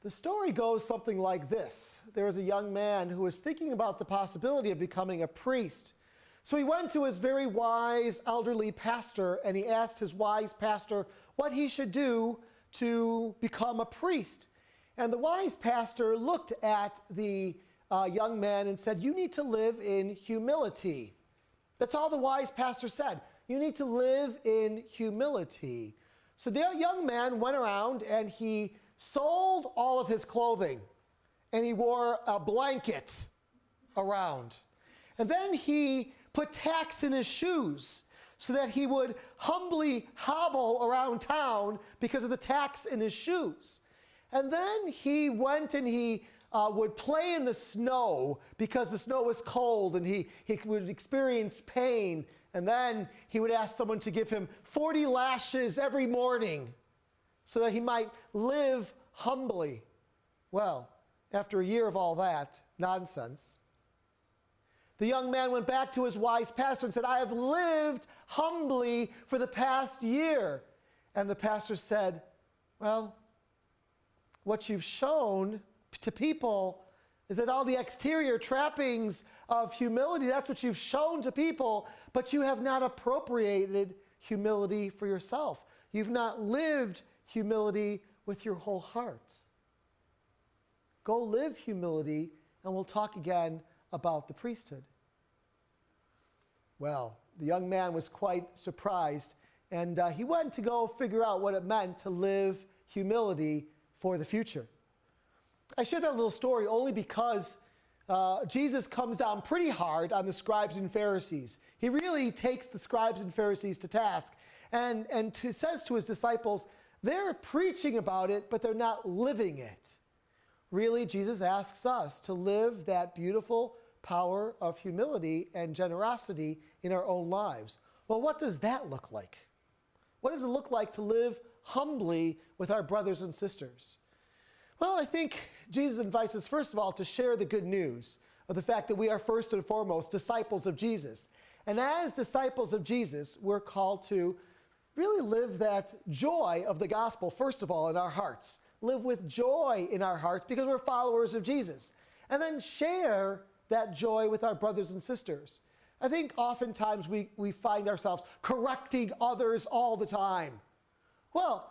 The story goes something like this. There was a young man who was thinking about the possibility of becoming a priest. So he went to his very wise elderly pastor and he asked his wise pastor what he should do to become a priest. And the wise pastor looked at the young man and said, "You need to live in humility." That's all the wise pastor said. You need to live in humility. So the young man went around and he sold all of his clothing and he wore a blanket around. And then he put tacks in his shoes so that he would humbly hobble around town because of the tacks in his shoes. And then he went and he would play in the snow because the snow was cold and he would experience pain. And then he would ask someone to give him 40 lashes every morning so that he might live humbly. Well, after a year of all that nonsense, the young man went back to his wise pastor and said, "I have lived humbly for the past year." And the pastor said, "Well, what you've shown to people is that all the exterior trappings of humility, that's what you've shown to people, but you have not appropriated humility for yourself. You've not lived humility with your whole heart. Go live humility, and we'll talk again about the priesthood." Well, the young man was quite surprised, and he went to go figure out what it meant to live humility for the future. I share that little story only because Jesus comes down pretty hard on the scribes and Pharisees. He really takes the scribes and Pharisees to task and says to his disciples, they're preaching about it, but they're not living it. Really, Jesus asks us to live that beautiful power of humility and generosity in our own lives. Well, what does that look like? What does it look like to live humbly with our brothers and sisters? Well, I think Jesus invites us, first of all, to share the good news of the fact that we are first and foremost disciples of Jesus. And as disciples of Jesus, we're called to really live that joy of the gospel, first of all, in our hearts. Live with joy in our hearts because we're followers of Jesus. And then share that joy with our brothers and sisters. I think oftentimes we find ourselves correcting others all the time. Well,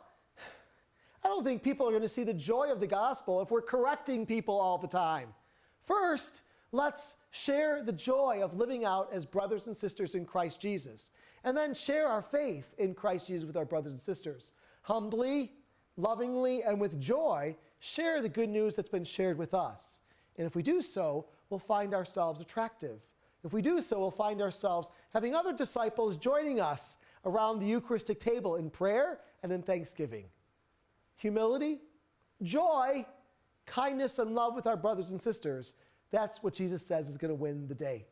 I don't think people are going to see the joy of the gospel if we're correcting people all the time. First, let's share the joy of living out as brothers and sisters in Christ Jesus. And then share our faith in Christ Jesus with our brothers and sisters. Humbly, lovingly, and with joy, share the good news that's been shared with us. And if we do so, we'll find ourselves attractive. If we do so, we'll find ourselves having other disciples joining us around the Eucharistic table in prayer and in thanksgiving. Humility, joy, kindness, and love with our brothers and sisters. That's what Jesus says is going to win the day.